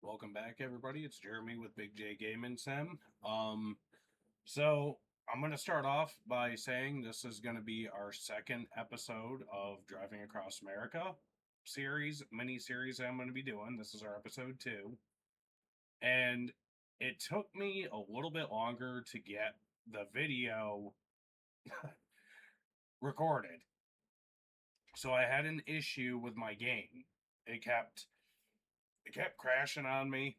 Welcome back, everybody. It's Jeremy with Big J Gaming Sim. So I'm gonna start off by saying this is gonna be our second episode of Driving Across America mini series I'm gonna be doing. This is our episode 2, and it took me a little bit longer to get the video recorded. So I had an issue with my game. It kept crashing on me.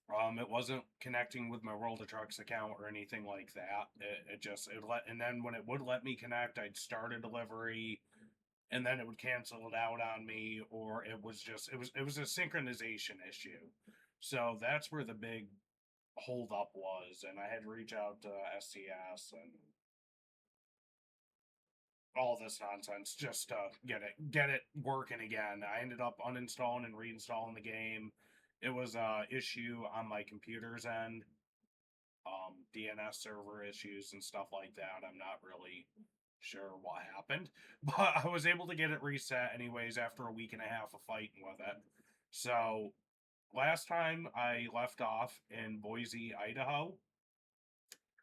It wasn't connecting with my World of Trucks account or anything like that. And then when it would let me connect, I'd start a delivery, and then it would cancel it out on me, or it was a synchronization issue. So that's where the big hold up was, and I had to reach out to SCS and all this nonsense just to get it working again. I ended up uninstalling and reinstalling the game. It was a issue on my computer's end, DNS server issues and stuff like that. I'm not really sure what happened, but I was able to get it reset anyways after a week and a half of fighting with it. So last time I left off in Boise, Idaho,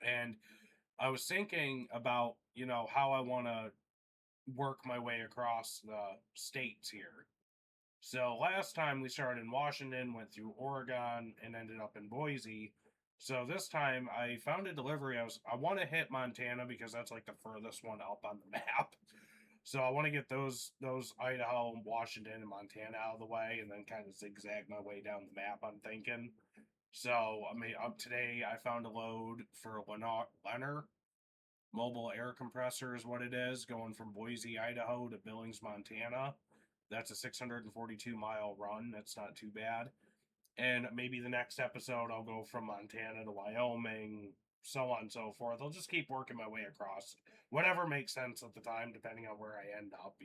and I was thinking about, how I want to work my way across the states here. So last time we started in Washington, went through Oregon, and ended up in Boise. So this time I found a delivery. I want to hit Montana because that's like the furthest one up on the map. So I want to get those Idaho, Washington, and Montana out of the way, and then kind of zigzag my way down the map, I'm thinking. So I mean, today I found a load for Lenner mobile air compressor is what it is, going from Boise, Idaho to Billings, Montana. That's a 642-mile run. That's not too bad. And maybe the next episode I'll go from Montana to Wyoming, so on and so forth. I'll just keep working my way across. Whatever makes sense at the time, depending on where I end up,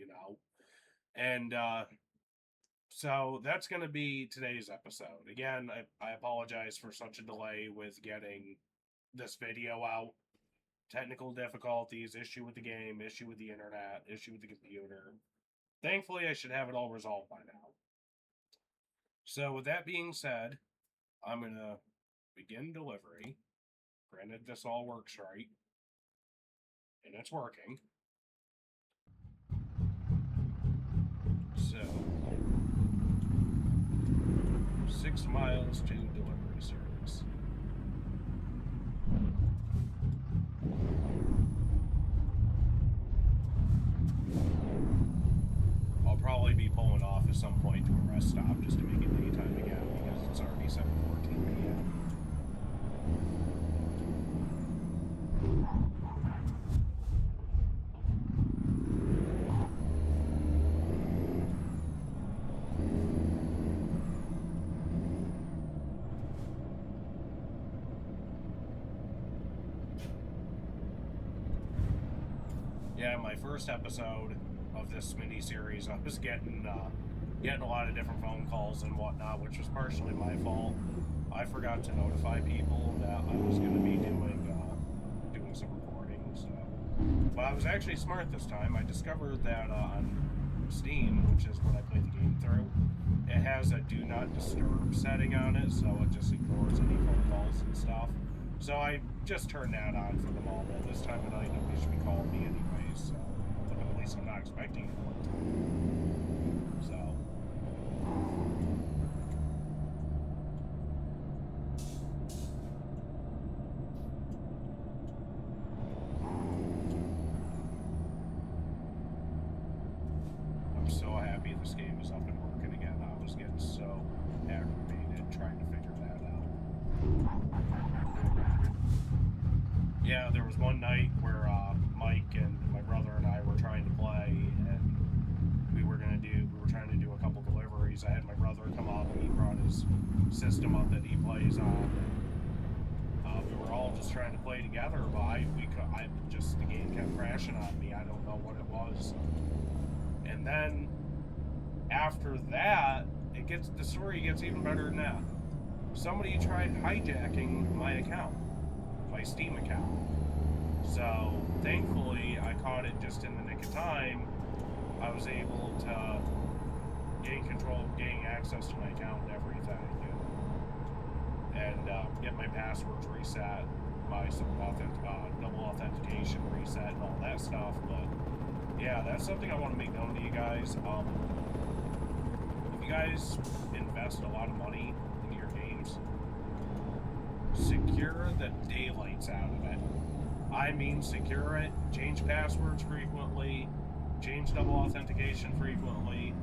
And so that's going to be today's episode. Again, I apologize for such a delay with getting this video out. Technical difficulties, issue with the game, issue with the internet, issue with the computer. Thankfully, I should have it all resolved by now. So with that being said, I'm going to begin delivery. Granted, this all works right. And it's working. So, 6 miles to delivery service. I'll probably be pulling off at some point to a rest stop just to make it daytime again because it's already 7:14 p.m. Yeah, my first episode of this mini series, I was getting a lot of different phone calls and whatnot, which was partially my fault. I forgot to notify people that I was going to be doing some recordings. But I was actually smart this time. I discovered that on Steam, which is what I play the game through, it has a do not disturb setting on it, so it just ignores any phone calls and stuff. So I just turned that on for them all. This time of night, nobody should be calling me anyways, so at least I'm not expecting it. So. I'm so happy this game is up and working again. I was getting so aggravated trying to figure that out. Yeah, there was one night where Mike and my brother and I were trying to play, and we were trying to do a couple deliveries. I had my brother come up, and he brought his system up that he plays on. And, we were all just trying to play together, but the game kept crashing on me. I don't know what it was. And then after that, the story gets even better than that. Somebody tried hijacking my account, my Steam account. So thankfully, I caught it just in the nick of time. I was able to gain access to my account and everything, and get my passwords reset, my double authentication reset, and all that stuff. But yeah, that's something I want to make known to you guys. If you guys invest a lot of money into your games, secure the daylights out of it. I mean, secure it, change passwords frequently, change double authentication frequently,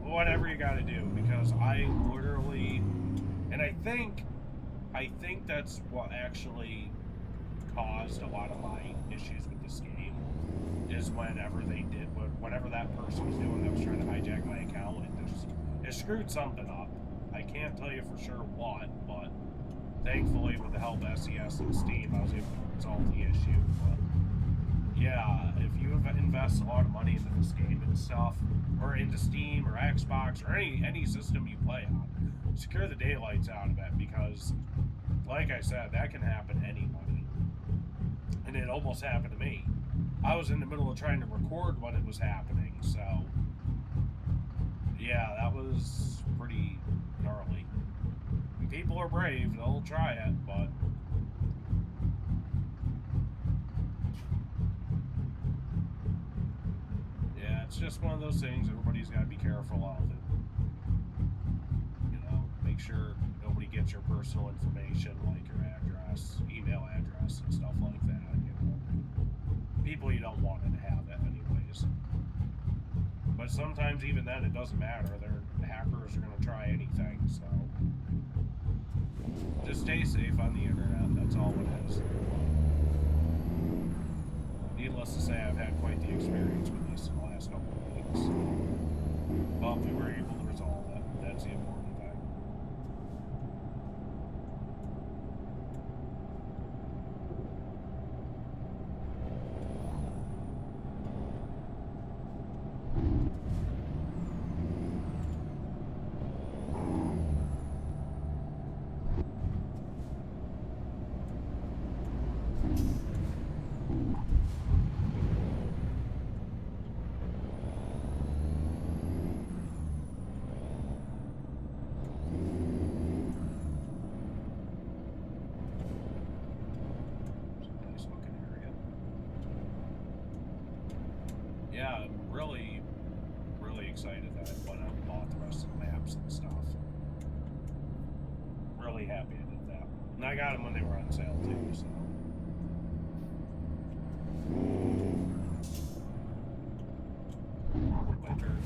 whatever you gotta do, because I literally, and I think that's what actually caused a lot of my issues with this game, is whatever that person was doing that was trying to hijack my account, it screwed something up. I can't tell you for sure what, but thankfully with the help of SES and Steam, I was able to resolve the issue. But yeah, if you invest a lot of money into this game and stuff, or into Steam or Xbox or any system you play on, secure the daylights out of it, because like I said, that can happen to anybody. And it almost happened to me. I was in the middle of trying to record when it was happening, so yeah, that was pretty gnarly. And people are brave, they'll try it, but yeah, it's just one of those things. Everybody's got to be careful of it. You know, make sure nobody gets your personal information, like your address, email address, and stuff like that. You know, people you don't want to have it anyways. But sometimes even then, it doesn't matter. The hackers are going to try anything, so just stay safe on the internet. That's all it is. Needless to say, I've had quite the experience with this in the last couple of weeks. But we were able to resolve it. That's the important thing. Yeah, I'm really, really excited that I went out and bought the rest of the maps and stuff. Really happy I did that. And I got them when they were on sale too, so. My turn.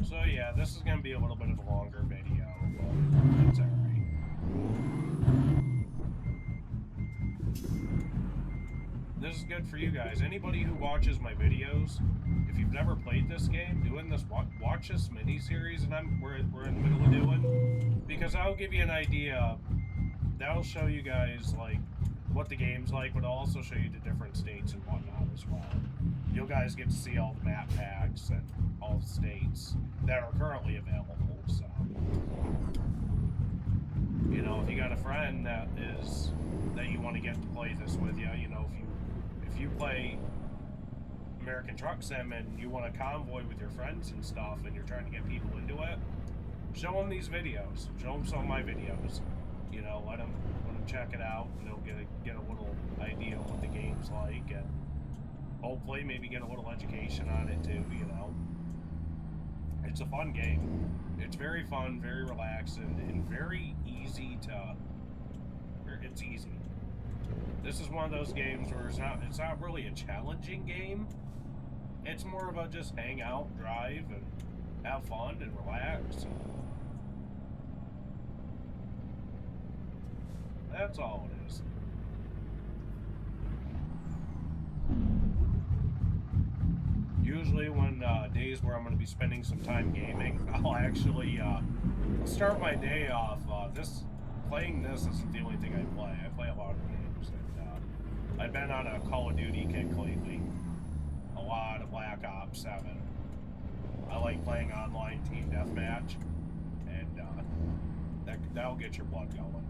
So yeah, this is going to be a little bit of a longer video, but that's alright. This is good for you guys. Anybody who watches my videos, if you've never played this game, watch this mini-series that we're in the middle of doing, because I'll give you an idea. That'll show you guys like what the game's like, but it'll also show you the different states and whatnot as well. You guys get to see all the map packs and all the states that are currently available. So, you know, if you got a friend that you want to get to play this with you, you know, if you play American Truck Sim and you want a convoy with your friends and stuff, and you're trying to get people into it, show them these videos. Show them some of my videos. You know, let them check it out, and they'll get a little idea of what the game's like, and hopefully maybe get a little education on it too. You know, it's a fun game. It's very fun, very relaxing, and very easy to. It's easy. This is one of those games where it's not really a challenging game. It's more of a just hang out, drive, and have fun and relax. That's all it is. Usually when days where I'm going to be spending some time gaming, I'll actually start my day off. Playing this isn't the only thing I play. I play a lot of games, and I I've been on a Call of Duty kick lately. A lot of Black Ops 7. I like playing online team deathmatch, and that'll get your blood going.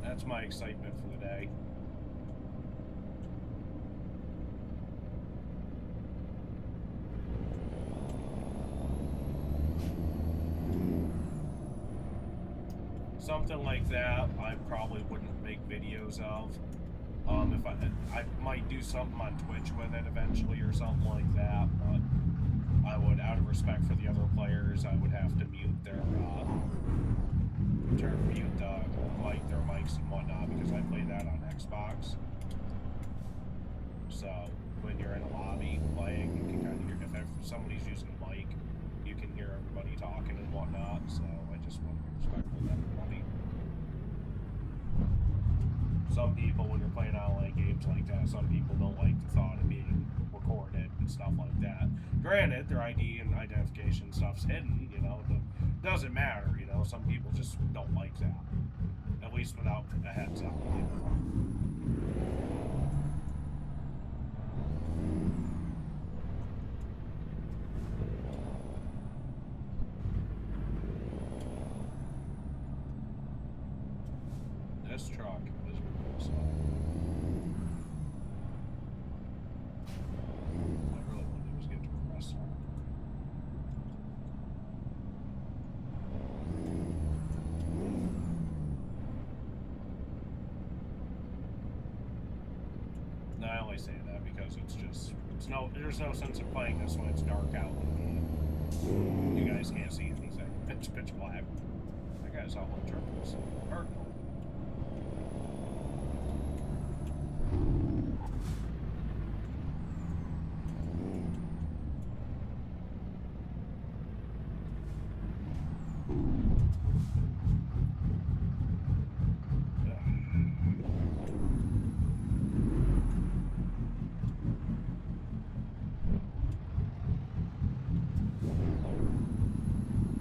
That's my excitement for the day. Something like that, I probably wouldn't make videos of. If I might do something on Twitch with it eventually or something like that, but I would, out of respect for the other players, I would have to mute their mics and whatnot, because I play that on Xbox. So when you're in a lobby playing, you can kind of hear if somebody's using a mic, you can hear everybody talking and whatnot. So I just want to be respectful of everybody. Some people, when you're playing online games like that, some people don't like the thought of being recorded and stuff like that. Granted, their ID and identification stuff's hidden, you know, it doesn't matter, you know, some people just don't like that. At least without a heads up, you know. This truck is really slow. I really want to do is get to a restaurant. No, I only say that because there's no sense in playing this when it's dark out and you guys can't see anything. It's pitch black. That guy's all in triples. Purple.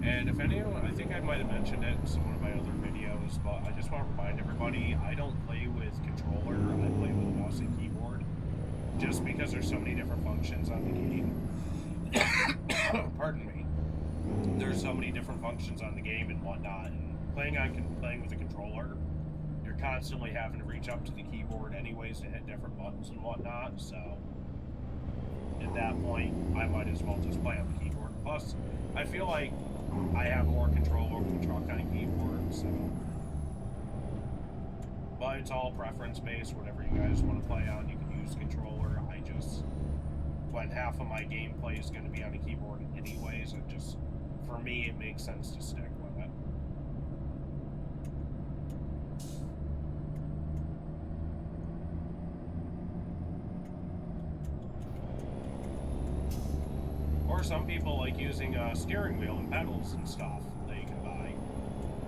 And if anyone, I think I might have mentioned it in some of my other videos, but I just want to remind everybody, I don't play with controller, I play with mouse and keyboard. Just because there's so many different functions on the game. Pardon me. There's so many different functions on the game and whatnot, and playing with a controller, you're constantly having to reach up to the keyboard anyways to hit different buttons and whatnot, so at that point, I might as well just play on the keyboard. Plus, I feel like I have more control over the truck on keyboard, so. But it's all preference based. Whatever you guys want to play on, you can use controller. When half of my gameplay is going to be on a keyboard anyways, for me, it makes sense to stick with it. Or some people like using a steering wheel and pedals and stuff that you can buy.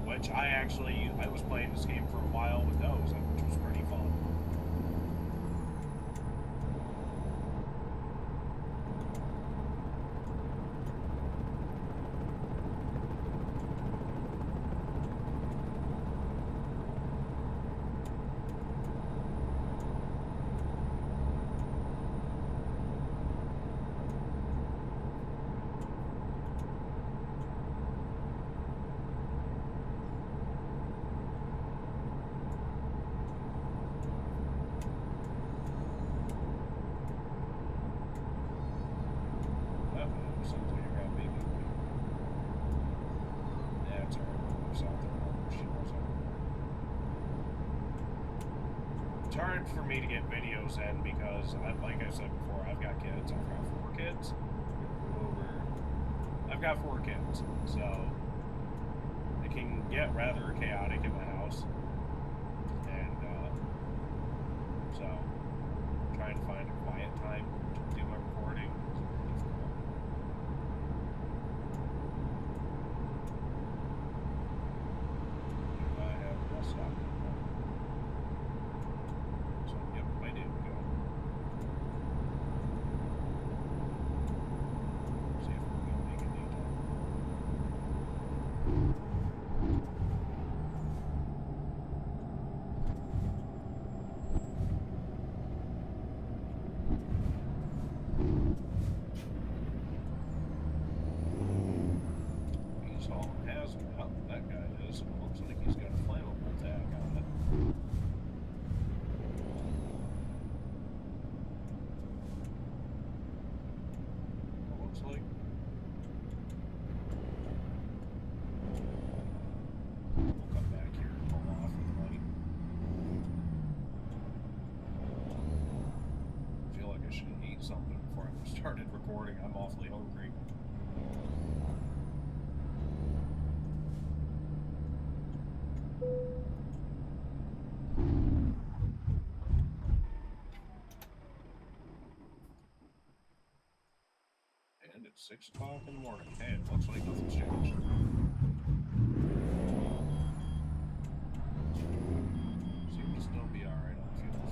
Which I was playing this game for a while with those, which was pretty fun. It's hard for me to get videos in because, like I said before, I've got kids. I've got 4 kids. I've got 4 kids, so it can get rather chaotic in the house. And so trying to find a quiet time to do my recording is difficult. Do I have a bus stop? Yep, I do. Go. See if we can make a detour. Oh, that guy is. Looks like he's got a flammable tag on it. Looks like. We'll come back here and pull off with light. I feel like I should eat something before I started recording. I'm awfully hungry. And it's 6 o'clock in the morning. Hey, it looks like nothing's changed. Seems to still be alright on fuels.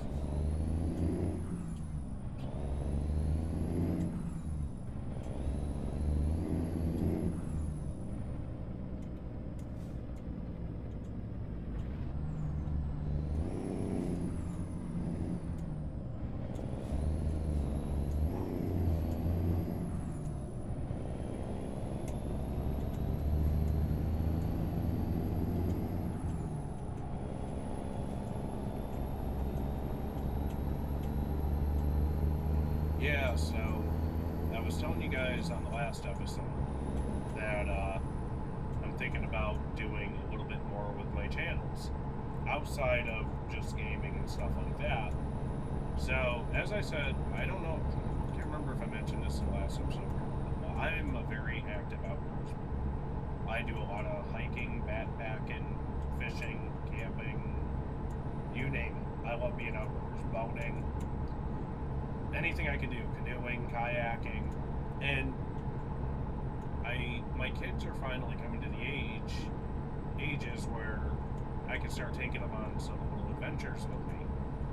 Yeah, so I was telling you guys on the last episode that I'm thinking about doing a little bit more with my channels outside of just gaming and stuff like that. So, as I said, I don't know, I can't remember if I mentioned this in the last episode. I'm a very active outdoorsman. I do a lot of hiking, backpacking, fishing, camping, you name it. I love being outdoors, boating. Anything I can do, canoeing, kayaking, and my kids are finally coming to the ages where I can start taking them on some little adventures with me,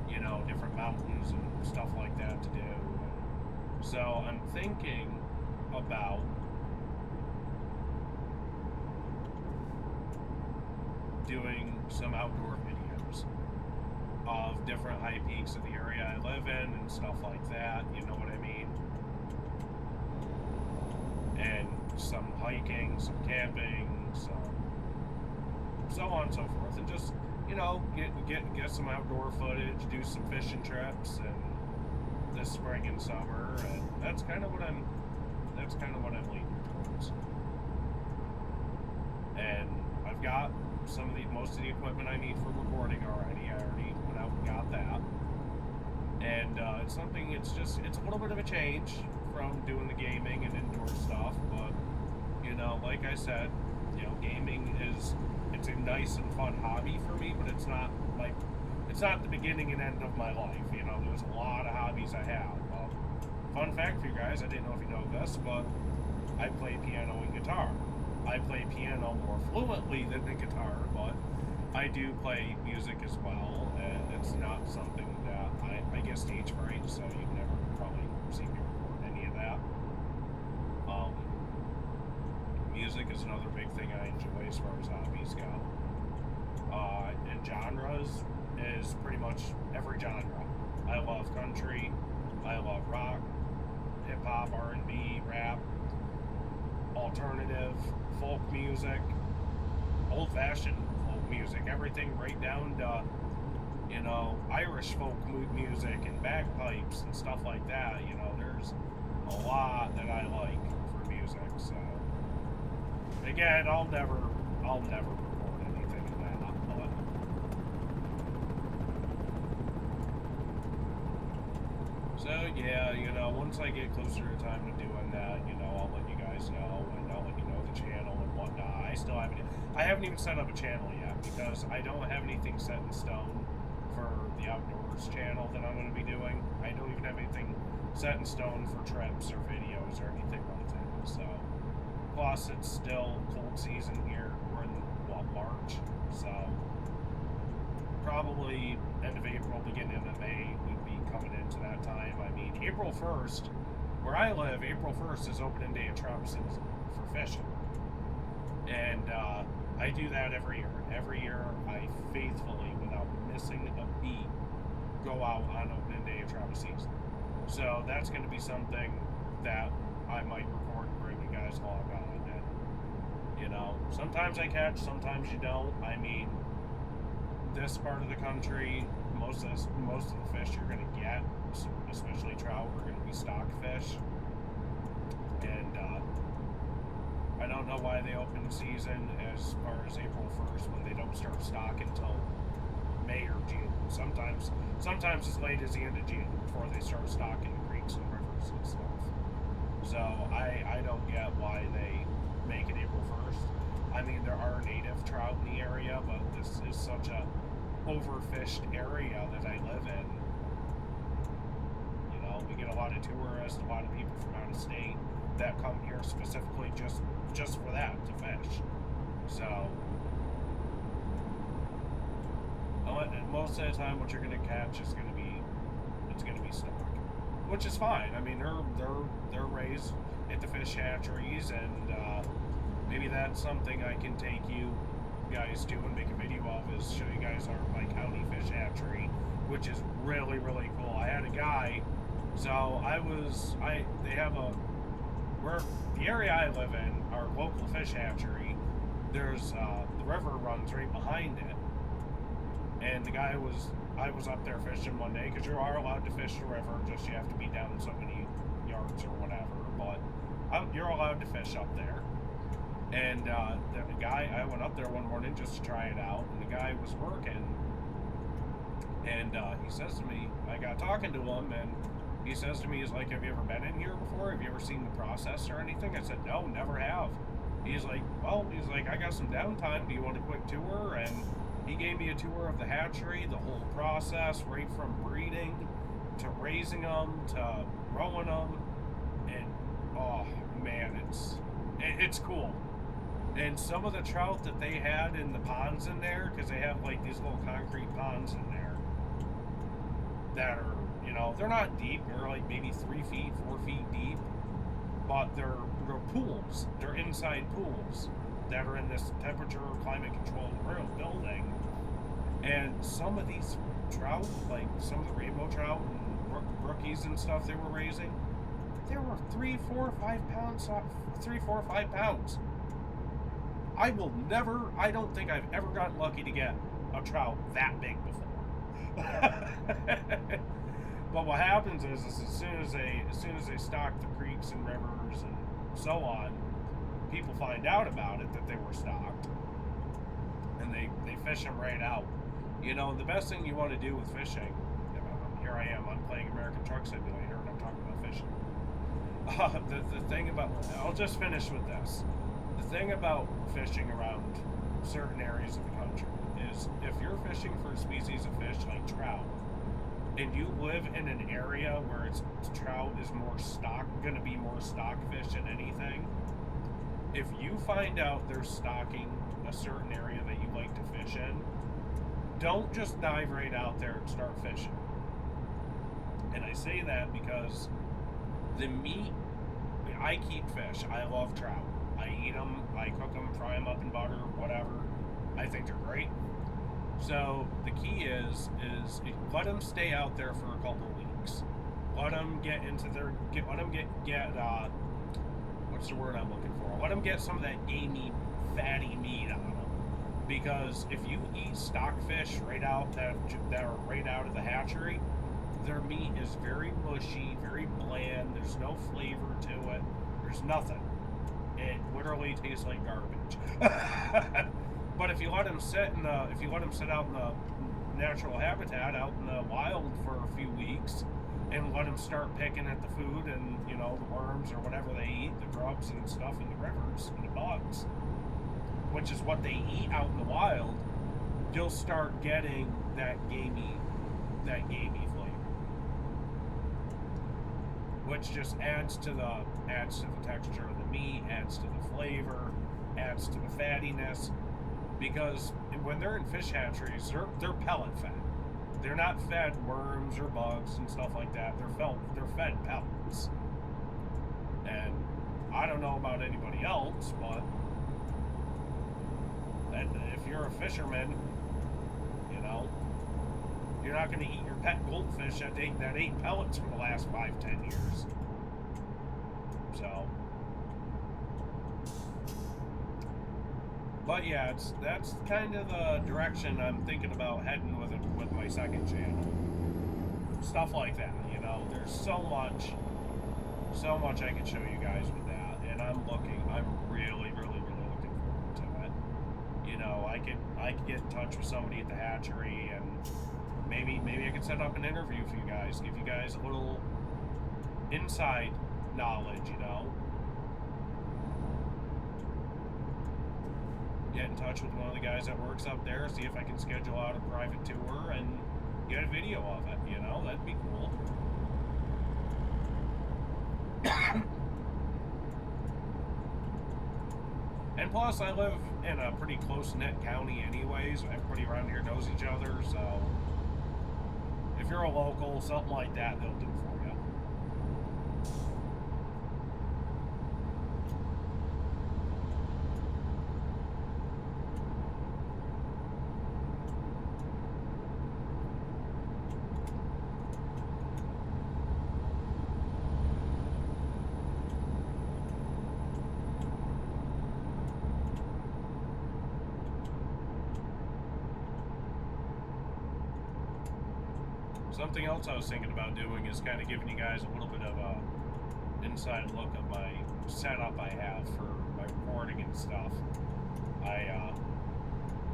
you know, different mountains and stuff like that to do. So I'm thinking about doing some outdoor videos of different high peaks of the area I live in and stuff like that, you know what I mean? And some hiking, some camping, so on and so forth, and just, you know, get some outdoor footage, do some fishing trips, and this spring and summer, and that's kind of what I'm leaning towards. And I've got most of the equipment I need for recording already. I already went out and got that. And it's something, it's a little bit of a change from doing the gaming and indoor stuff, but, you know, like I said, you know, gaming it's a nice and fun hobby for me, but it's not the beginning and end of my life. You know, there's a lot of hobbies I have. Fun fact for you guys, I didn't know if you know this, but I play piano and guitar. I play piano more fluently than the guitar, but I do play music as well, and it's not something that I get stage fright, so you've never probably seen me record any of that. Music is another big thing I enjoy as far as hobbies go. And genres is pretty much every genre. I love country, I love rock, hip-hop, R&B, rap, alternative, folk music, old-fashioned folk music, everything right down to, you know, Irish folk music and bagpipes and stuff like that. You know, there's a lot that I like for music, so again, I'll never record anything of that, but so yeah, you know, once I get closer to time to doing that, you know, I'll let you guys know, and I'll let you know the channel and whatnot. I haven't even set up a channel yet because I don't have anything set in stone for the outdoors channel that I'm going to be doing. I don't even have anything set in stone for trips or videos or anything like that. So, plus it's still cold season here. We're in March, so probably end of April, beginning of May, we'd be coming into that time. I mean, April 1st, where I live, April 1st is opening day of trout season for fishing. And I do that every year. Every year, I faithfully, without missing a beat, go out on opening day of trout season. So that's going to be something that I might record and bring you guys along on. And, You know, sometimes I catch, sometimes you don't. I mean, this part of the country, most of the fish you're going to get, especially trout, are going to be stock fish. And I don't know why they open the season as far as April 1st when they don't start stock until May or June. Sometimes as late as the end of June before they start stocking creeks and rivers and stuff. So I don't get why they make it April 1st. I mean, there are native trout in the area, but this is such a overfished area that I live in. You know, we get a lot of tourists, a lot of people from out of state that come here specifically just for that, to fish. So most of the time, what you're going to catch is going to be stock, which is fine. I mean, they're raised at the fish hatcheries, and maybe that's something I can take you guys to and make a video of, is show you guys my county fish hatchery, which is really, really cool. I had a guy, so they have where the area I live in, our local fish hatchery, there's the river runs right behind it. And I was up there fishing one day, because you are allowed to fish the river, just you have to be down so many yards or whatever, but you're allowed to fish up there. And the guy, I went up there one morning just to try it out, and the guy was working, and he says to me, I got talking to him, and he says to me, he's like, have you ever been in here before? Have you ever seen the process or anything? I said, no, never have. He's like, I got some downtime, do you want a quick tour? And he gave me a tour of the hatchery, the whole process, right from breeding to raising them to growing them, and oh man, it's cool. And some of the trout that they had in the ponds in there, because they have like these little concrete ponds in there that are, you know, they're not deep, they're like maybe 3 feet, 4 feet deep, but they're pools, they're inside pools that are in this temperature climate controlled building. And some of these trout, like some of the rainbow trout and brookies and stuff they were raising, they were 3, 4, 5 pounds. I don't think I've ever gotten lucky to get a trout that big before. But what happens is as soon as they stock the creeks and rivers and so on, people find out about it, that they were stocked, and they fish them right out. You know, the best thing you want to do with fishing, here I am, I'm playing American Truck Simulator, and I'm talking about fishing. The thing about, I'll just finish with this. The thing about fishing around certain areas of the country is, if you're fishing for a species of fish like trout, and you live in an area where trout is going to be more stock fish than anything, if you find out they're stocking a certain area that you like to fish in, don't just dive right out there and start fishing. And I say that because the meat, I keep fish. I love trout. I eat them, I cook them, fry them up in butter, whatever. I think they're great. So the key is let them stay out there for a couple weeks. Let them get what's the word I'm looking for? Let them get some of that gamey, fatty meat on them. Because if you eat stock fish that are right out of the hatchery, their meat is very mushy, very bland. There's no flavor to it. There's nothing. It literally tastes like garbage. But if you let them sit out in the natural habitat, out in the wild for a few weeks, and let them start picking at the food and, you know, the worms or whatever they eat, the grubs and stuff in the rivers and the bugs, which is what they eat out in the wild, you'll start getting that gamey flavor, which just adds to the texture of the meat, adds to the flavor, adds to the fattiness. Because when they're in fish hatcheries, they're pellet fed. They're not fed worms or bugs and stuff like that. They're fed pellets. And I don't know about anybody else, but if you're a fisherman, you know, you're not going to eat your pet goldfish that ate pellets for the last 5-10 years. So But yeah, that's kind of the direction I'm thinking about heading with it with my second channel. Stuff like that, you know. There's so much I can show you guys with that, and I'm really looking forward to it. You know, I could get in touch with somebody at the hatchery, and maybe I could set up an interview for you guys, give you guys a little inside knowledge, you know. Get in touch with one of the guys that works up there, see if I can schedule out a private tour and get a video of it, you know. That'd be cool. And plus, I live in a pretty close-knit county anyways. Everybody around here knows each other, so if you're a local, something like that, they'll do for you. Something else I was thinking about doing is kind of giving you guys a little bit of a inside look of my setup I have for my recording and stuff.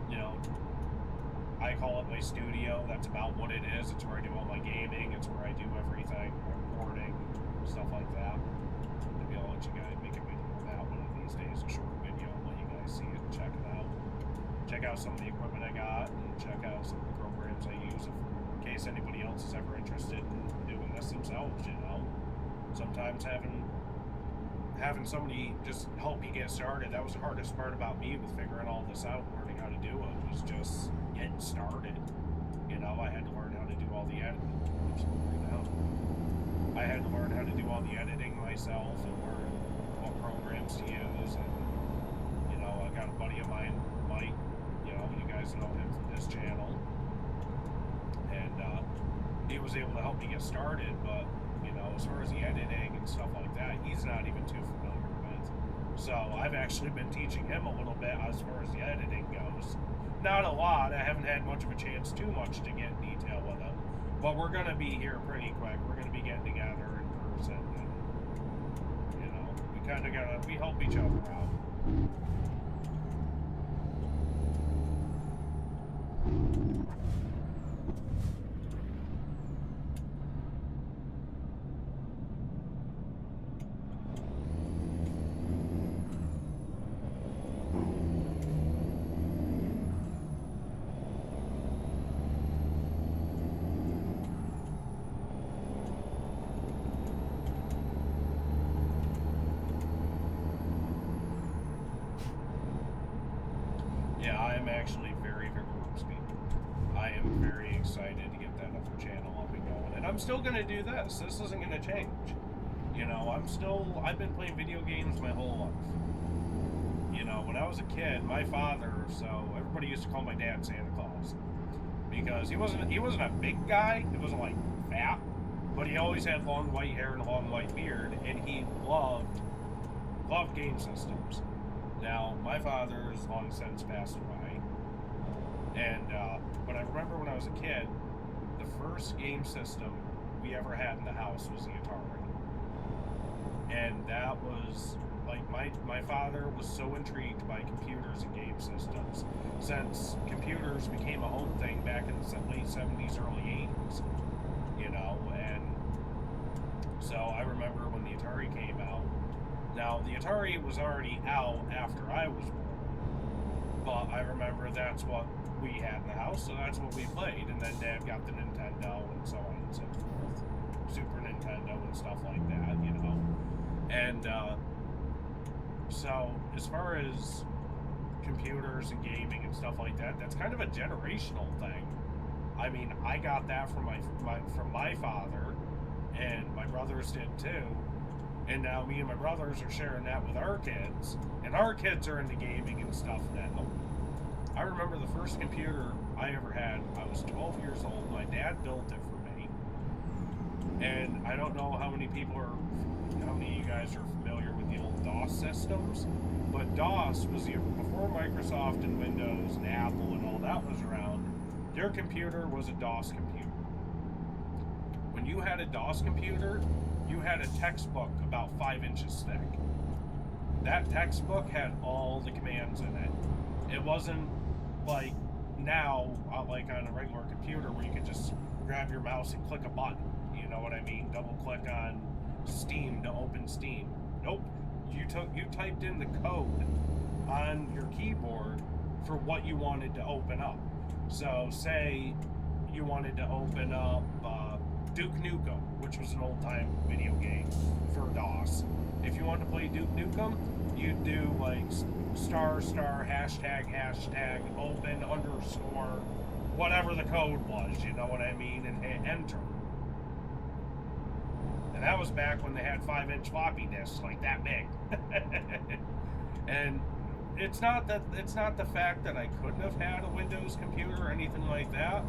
You know, I call it my studio. That's about what it is. It's where I do all my gaming. It's where I do everything, my recording, stuff like that. Maybe I'll let you guys make a video of that one of these days, a short video, and let you guys see it and check it out. Check out some of the equipment I got, and check out some of the programs I use in case anybody else is ever interested in doing this themselves, you know. Sometimes having somebody just help me get started, that was the hardest part about me with figuring all this out, learning how to do it, was just getting started. You know, I had to learn how to do all the editing. I had to learn how to do all the editing myself and learn what programs to use. And, you know, I got a buddy of mine, Mike, you know, you guys know him from this channel. And he was able to help me get started, but, you know, as far as the editing and stuff like that, he's not even too familiar with. So I've actually been teaching him a little bit as far as the editing goes. Not a lot. I haven't had much of a chance too much to get in detail with him. But we're going to be here pretty quick. We're going to be getting together in person. And, you know, we kind of got to, we help each other out. Yeah, I am actually very I am very excited to get that other channel up and going. And I'm still going to do this. This isn't going to change. You know, I've been playing video games my whole life. You know, when I was a kid, my father, so everybody used to call my dad Santa Claus. Because he wasn't a big guy. He wasn't like fat. But he always had long white hair and a long white beard. And he loved game systems. Now, my father has long since passed away, and but I remember when I was a kid, the first game system we ever had in the house was the Atari, and that was, like, my father was so intrigued by computers and game systems, since computers became a home thing back in the late 70s, early 80s, you know, and so I remember when the Atari came out. Now, the Atari was already out after I was born, but I remember that's what we had in the house, so that's what we played, and then Dad got the Nintendo, and so on and so forth, Super Nintendo and stuff like that, you know, and, so, as far as computers and gaming and stuff like that, that's kind of a generational thing. I mean, I got that from my father, and my brothers did too. And now me and my brothers are sharing that with our kids. And our kids are into gaming and stuff now. I remember the first computer I ever had, I was 12 years old. My dad built it for me. And I don't know how many of you guys are familiar with the old DOS systems. But DOS was before Microsoft and Windows and Apple and all that was around. Their computer was a DOS computer. When you had a DOS computer, you had a textbook about 5 inches thick. That textbook had all the commands in it. It wasn't like now, like on a regular computer, where you could just grab your mouse and click a button. You know what I mean? Double click on Steam to open Steam. Nope. You typed in the code on your keyboard for what you wanted to open up. So say you wanted to open up Duke Nukem, which was an old-time video game for DOS. If you wanted to play Duke Nukem, you'd do like ***, hashtag, open, underscore, whatever the code was, you know what I mean, and hit enter. And that was back when they had 5-inch floppy disks, like that big. And it's not the fact that I couldn't have had a Windows computer or anything like that,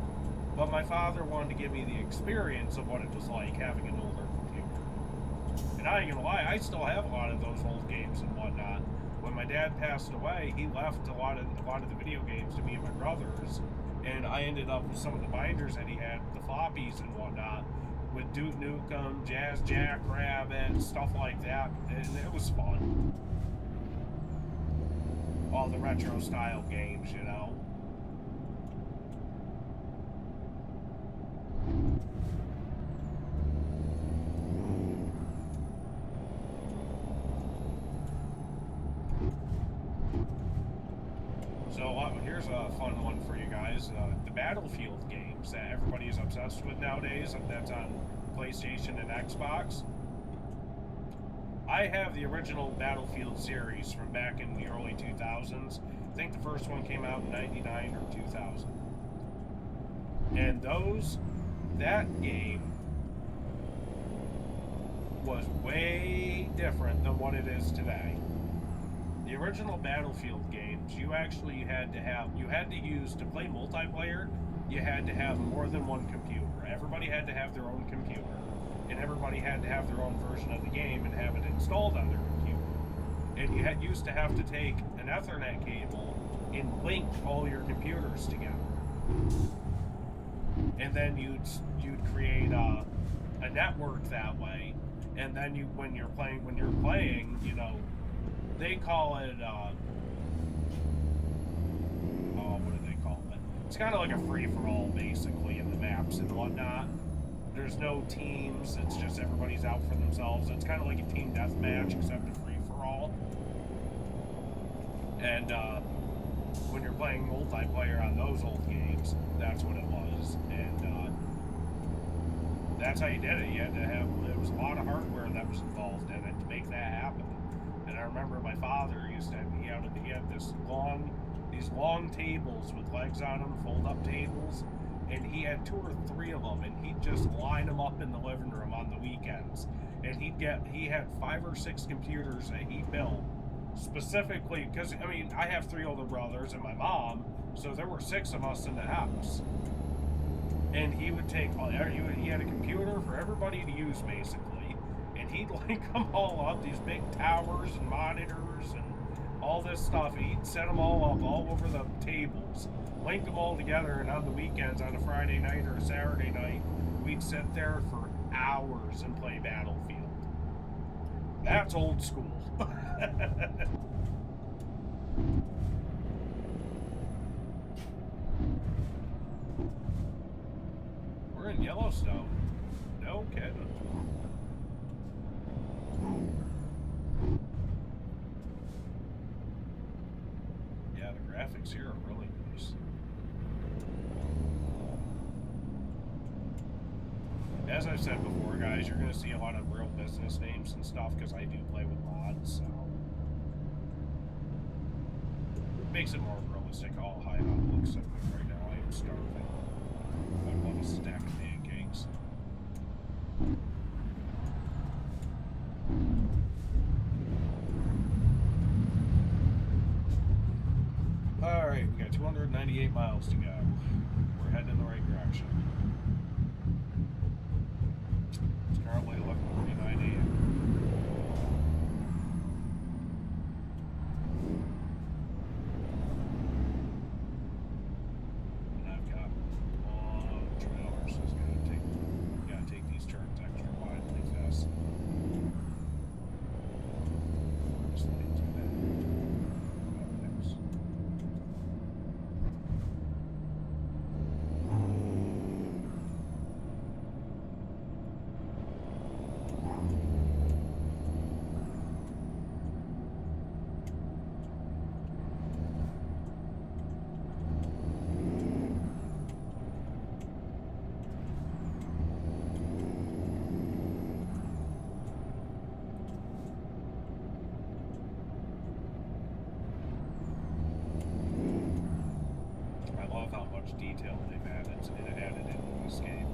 but my father wanted to give me the experience of what it was like having an older computer. And I ain't gonna lie, I still have a lot of those old games and whatnot. When my dad passed away, he left a lot of the video games to me and my brothers, and I ended up with some of the binders that he had, the floppies and whatnot, with Duke Nukem, Jazz Jackrabbit, stuff like that, and it was fun. All the retro style games, you know. So here's a fun one for you guys. The Battlefield games that everybody is obsessed with nowadays, and that's on PlayStation and Xbox. I have the original Battlefield series from back in the early 2000s. I think the first one came out in 99 or 2000. And that game was way different than what it is today. The original Battlefield games, you actually had to use, to play multiplayer, you had to have more than one computer. Everybody had to have their own computer. And everybody had to have their own version of the game and have it installed on their computer. And you used to have to take an Ethernet cable and link all your computers together. And then you'd create a network that way. And then when you're playing, you know, they call it what do they call it? It's kind of like a free-for-all basically in the maps and whatnot. There's no teams, it's just everybody's out for themselves. It's kind of like a team deathmatch, except a free-for-all. And when you're playing multiplayer on those old games, that's what it was. And that's how you did it. You had to have, there was a lot of hardware that was involved in it to make that happen. And I remember my father used to, he had these long tables with legs on them, fold-up tables. And he had 2 or 3 of them, and he'd just line them up in the living room on the weekends. And he had 5 or 6 computers that he built specifically, because, I mean, I have 3 older brothers and my mom, so there were 6 of us in the house. And he would take, he had a computer for everybody to use, basically, and he'd link them all up, these big towers and monitors and all this stuff, and he'd set them all up all over the tables, link them all together, and on the weekends, on a Friday night or a Saturday night, we'd sit there for hours and play Battlefield. That's old school. We're in Yellowstone. No kidding. Yeah, the graphics here are really nice. As I've said before, guys, you're going to see a lot of real business names and stuff because I do play with mods, so it makes it more realistic. All high on looks so good right now. I am starving. I love a stack of pancakes. Alright, we got 298 miles to go. We're heading in the right direction. It's currently 11:49 a.m. detail they've added into this game.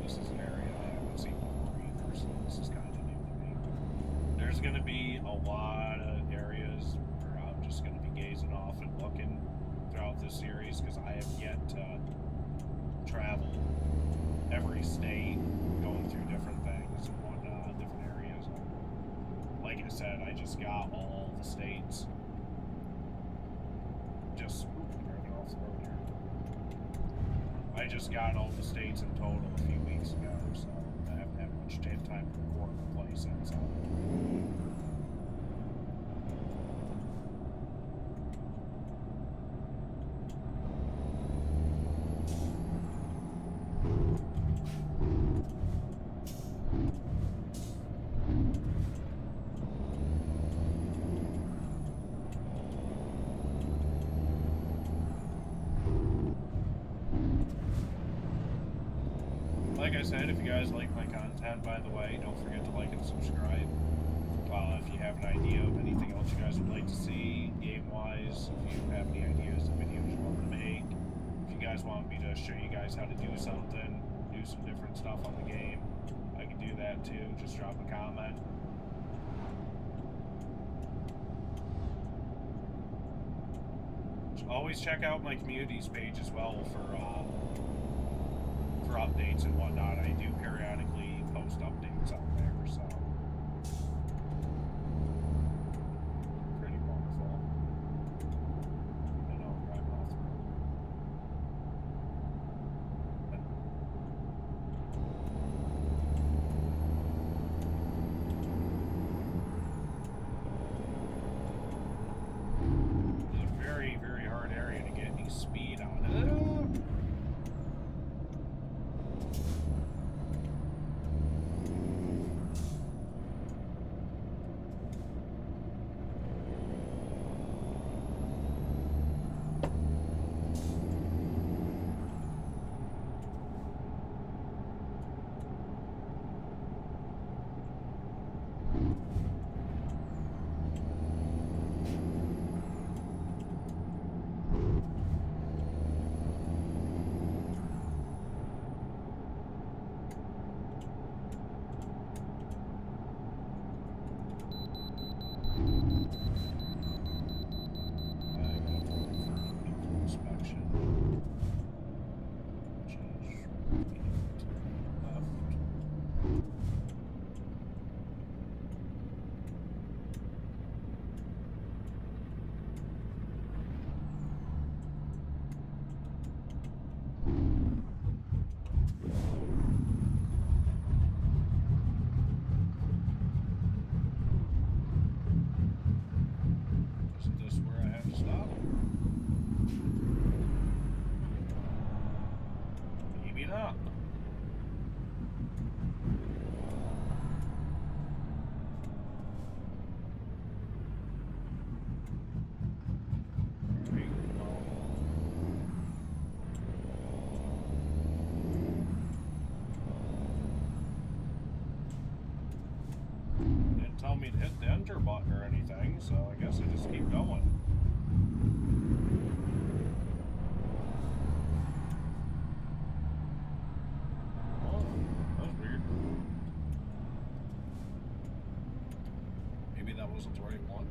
This is an area I haven't seen before either, so this is kind of new to me. There's going to be a lot of areas where I'm just going to be gazing off and looking throughout this series because I have yet to travel every state, going through different things and whatnot, different areas. Like I said, I just got all the states. I just got all the states in total a few weeks ago, so I haven't had much time to record or play since. Like I said, if you guys like my content, by the way, don't forget to like and subscribe. If you have an idea of anything else you guys would like to see, game-wise, if you have any ideas of videos you want to make, if you guys want me to show you guys how to do something, do some different stuff on the game, I can do that too. Just drop a comment. Always check out my communities page as well for updates and whatnot. I do periodically post updates out there, so pretty wonderful. I know I'm driving off the road. It's a very, very hard area to get any speed on it. enter button or anything, so I guess I just keep going. Oh, that was weird. Maybe that wasn't the right one.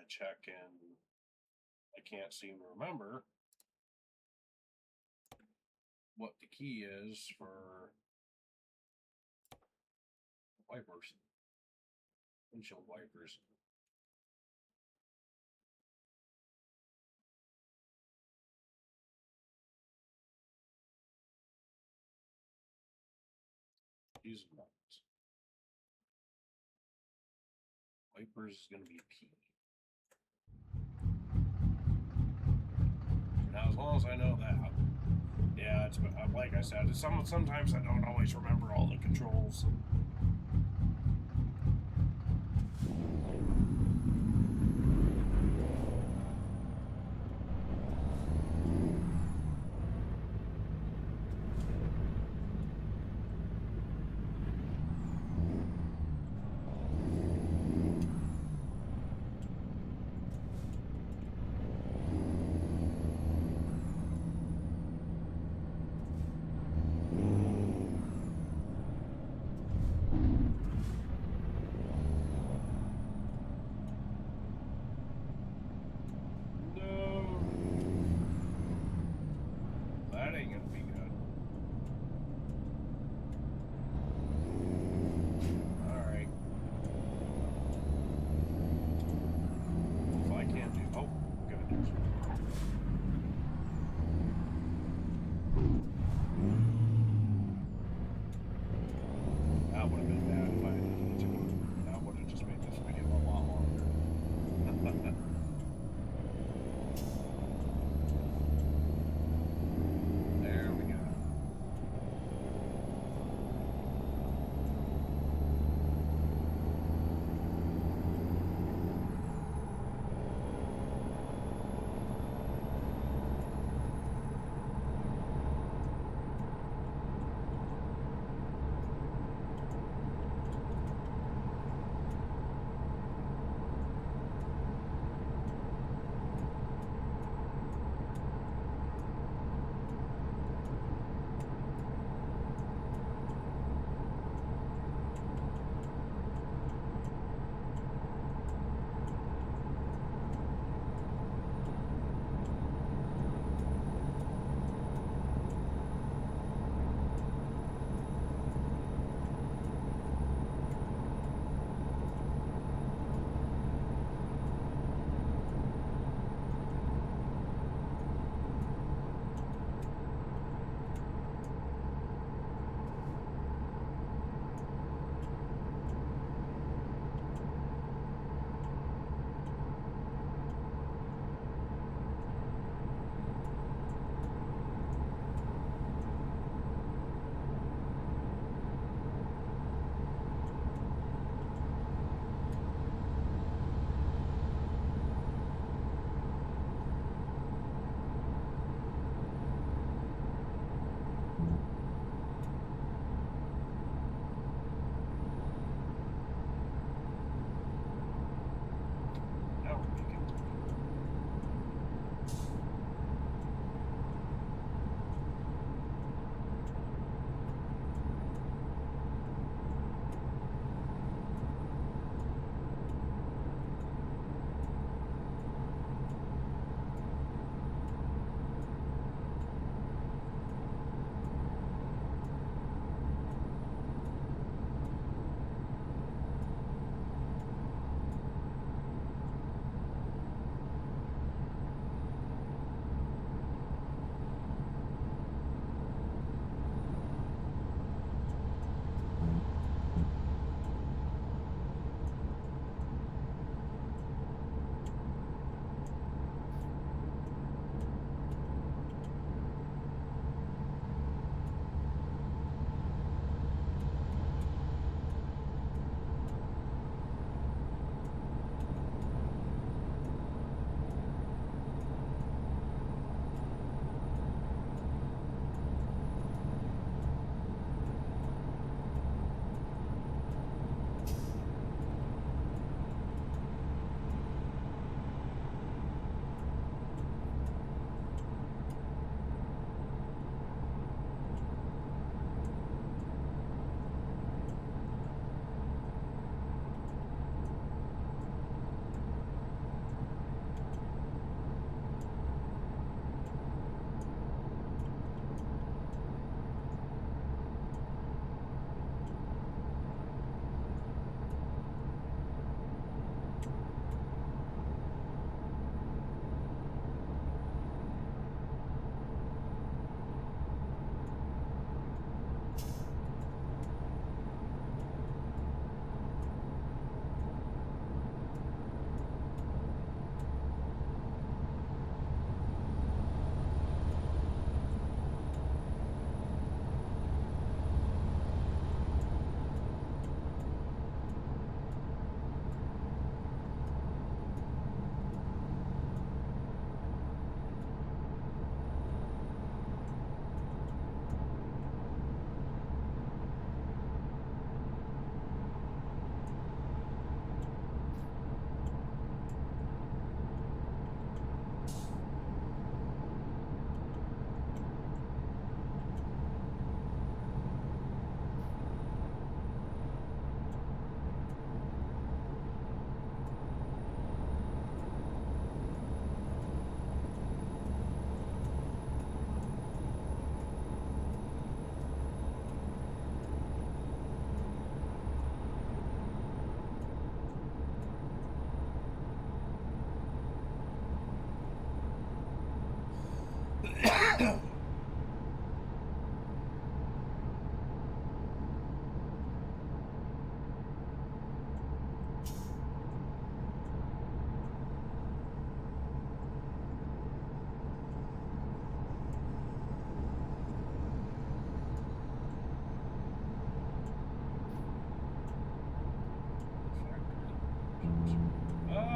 Check and I can't seem to remember what the key is for wipers, windshield wipers. These ones. Wipers is going to be P. Now, as long as I know that, yeah, it's like I said. Sometimes I don't always remember all the controls.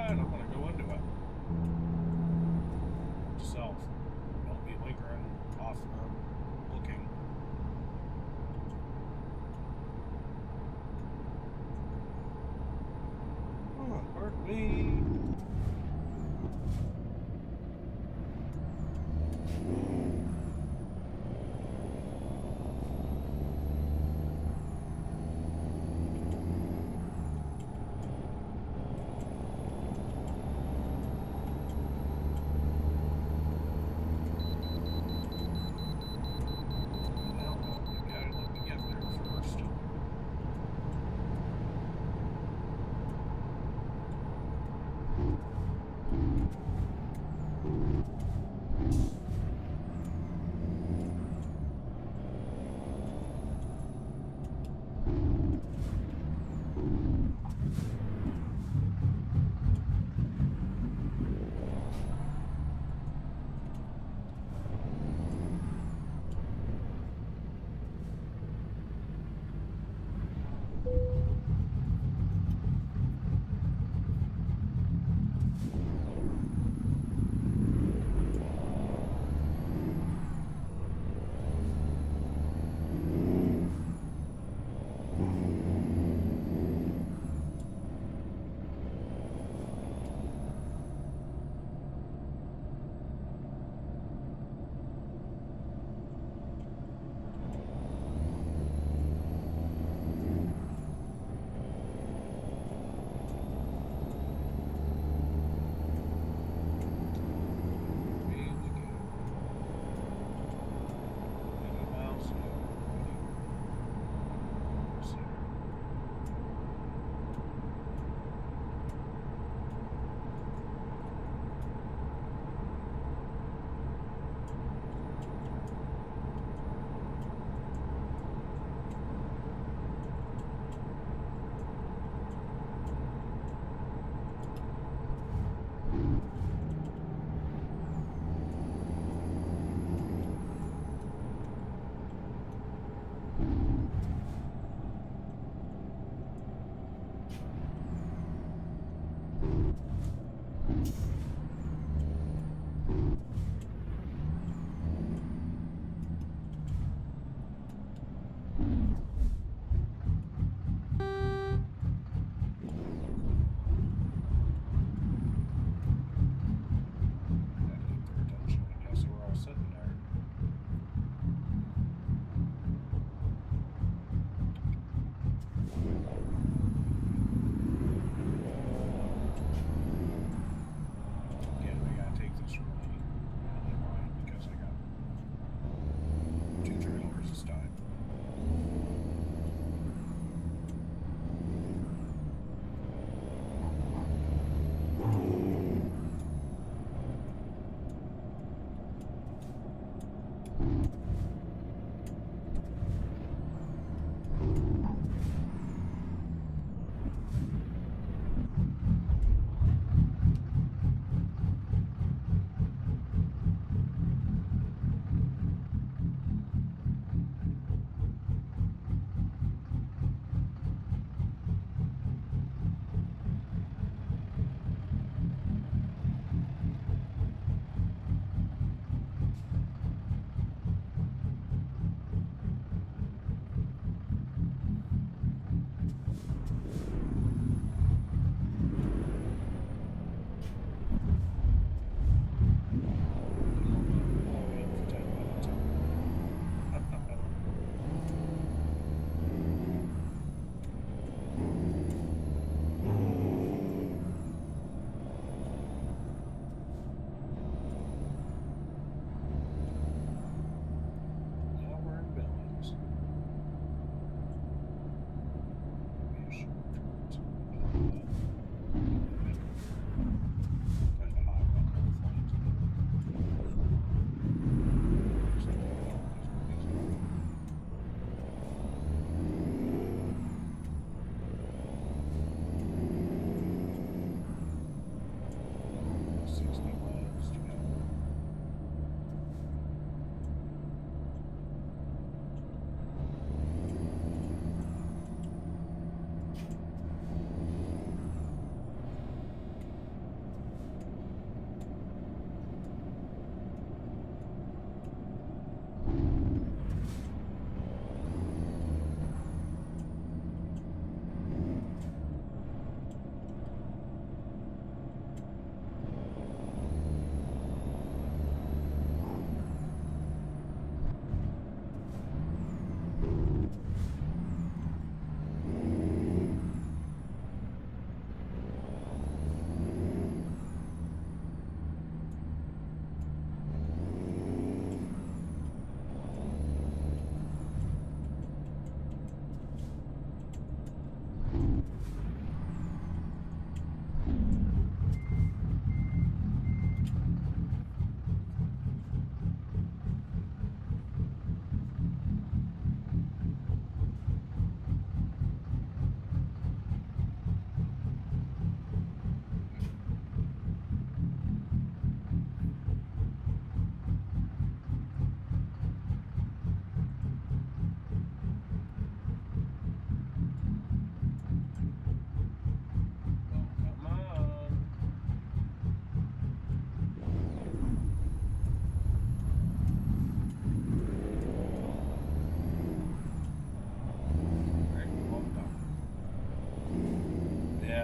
I don't want to go into it. Self. Don't be lingering off looking. Oh, pardon me.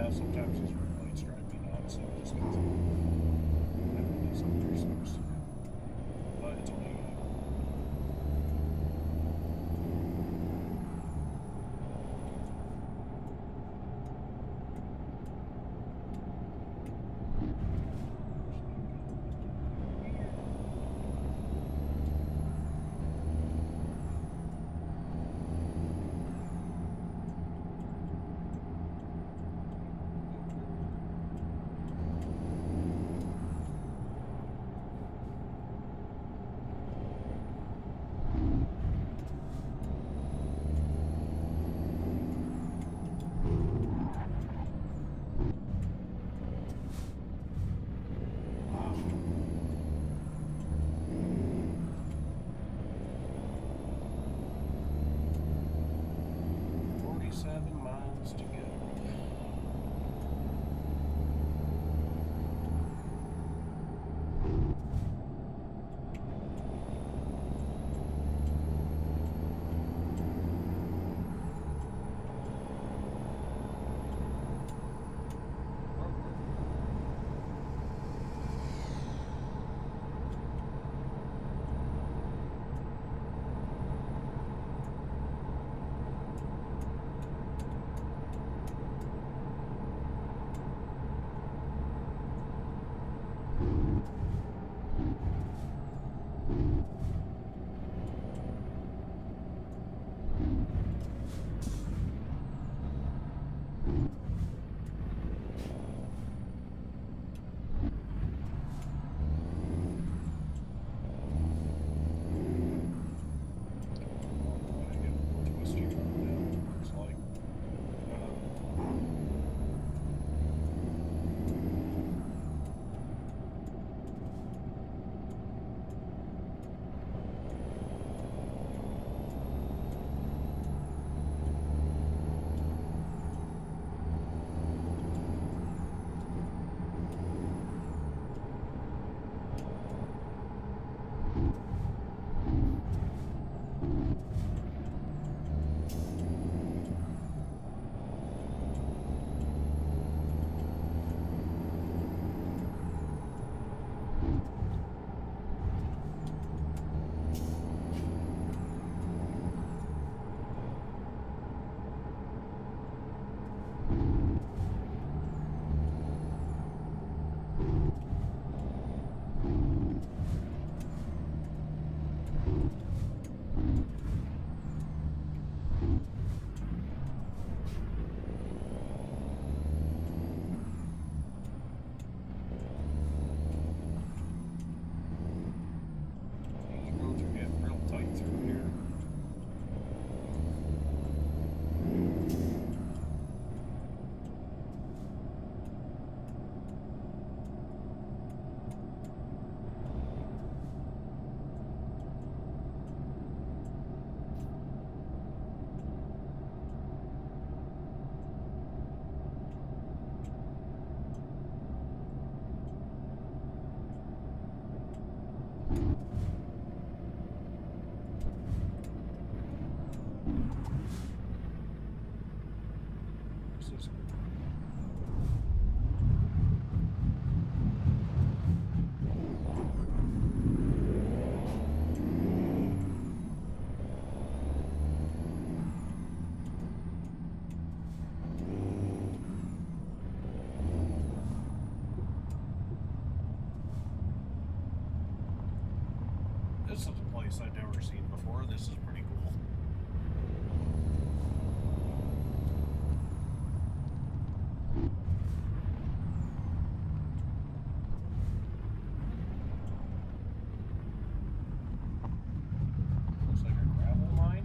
Yeah, sometimes these red lights drive me nuts, so just because I don't do something you're supposed to do. But it's only wow. 47 miles to go. These roads are getting real tight through here. This is This is a place I've never seen before. This is pretty cool. Looks like a gravel mine.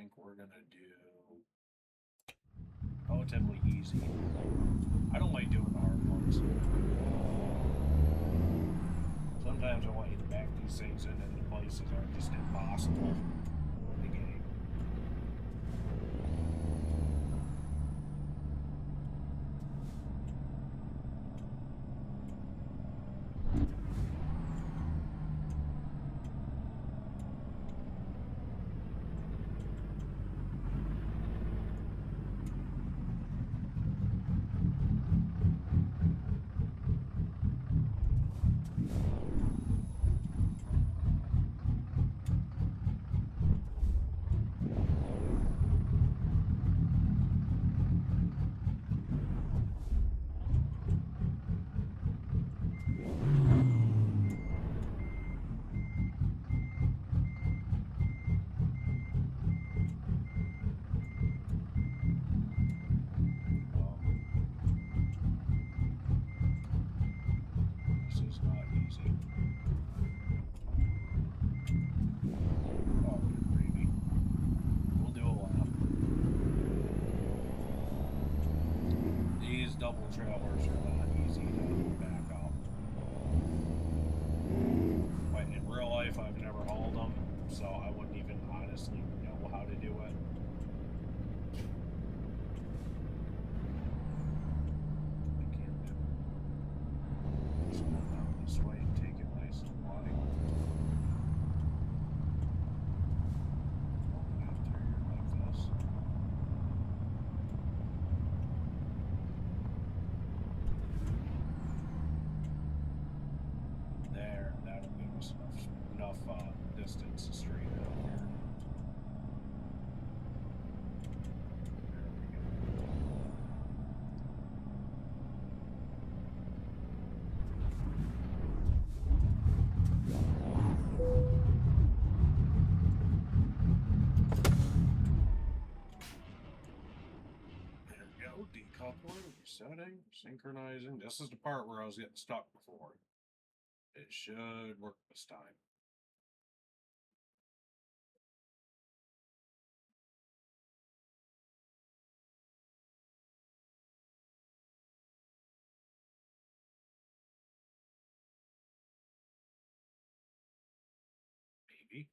think we're gonna do relatively easy. I don't like doing the hard ones. Sometimes I want you to back these things into places that are just impossible in the game. This is not easy. Oh, good gravy. We'll do a lap. These double trailers are not easy to back up. But in real life, I've never hauled them, so I wouldn't even honestly know how to do it. I can't do it. Just go down this way and take it nice and wide. Oh, after you're like this. There, that'll give us enough distance to straighten out here. There we go. There we go. Decoupling, resetting, synchronizing. This is the part where I was getting stuck before. It should work this time. Maybe.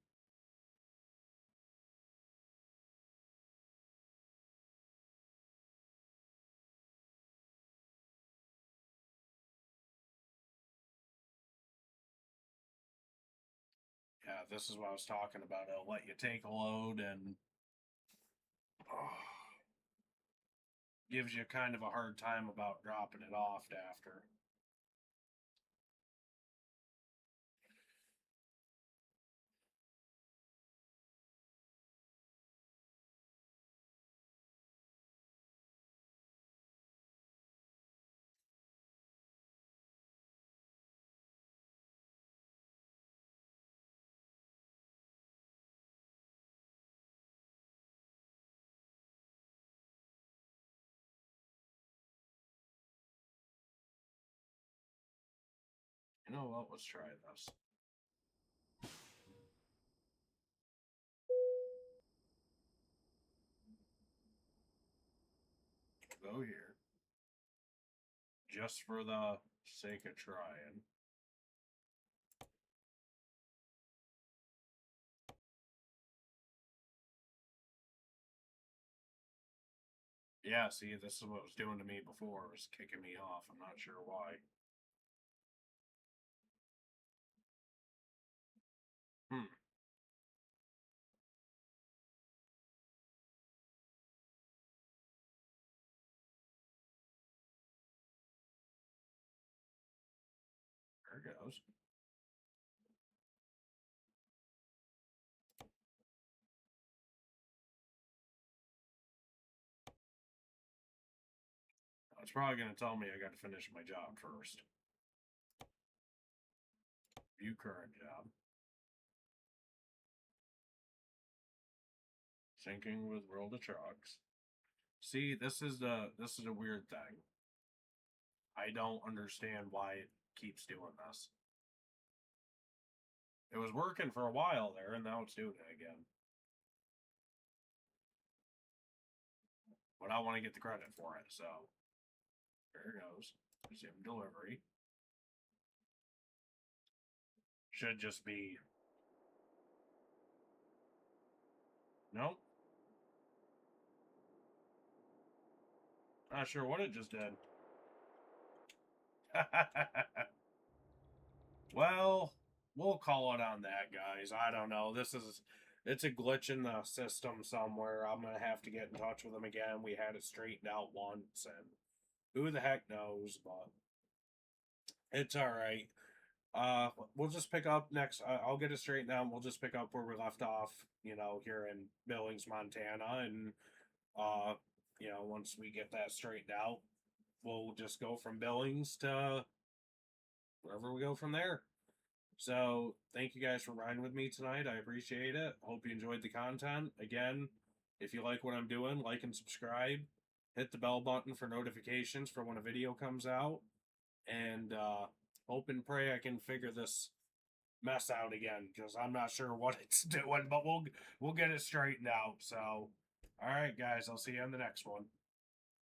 Yeah, this is what I was talking about. It'll let you take a load and gives you kind of a hard time about dropping it off after. You know what? Let's try this. Go here. Just for the sake of trying. Yeah, see, this is what it was doing to me before. It was kicking me off. I'm not sure why. Hmm. There it goes. It's probably going to tell me I got to finish my job first. View current job. Syncing with World of Trucks. See, this is a weird thing. I don't understand why it keeps doing this. It was working for a while there, and now it's doing it again. but I want to get the credit for it. So there it goes. Resume delivery. Should just be. Nope. Not sure what it just did. Well, we'll call it on that, guys. I don't know. It's a glitch in the system somewhere. I'm gonna have to get in touch with them again. We had it straightened out once, and who the heck knows? But it's all right. We'll just pick up next. I'll get it straightened out. We'll just pick up where we left off. Here in Billings, Montana, and uh, once we get that straightened out, we'll just go from Billings to wherever we go from there. So, thank you guys for riding with me tonight. I appreciate it. Hope you enjoyed the content. Again, if you like what I'm doing, like and subscribe. Hit the bell button for notifications for when a video comes out. And hope and pray I can figure this mess out again, because I'm not sure what it's doing, but we'll get it straightened out. So, all right, guys, I'll see you on the next one.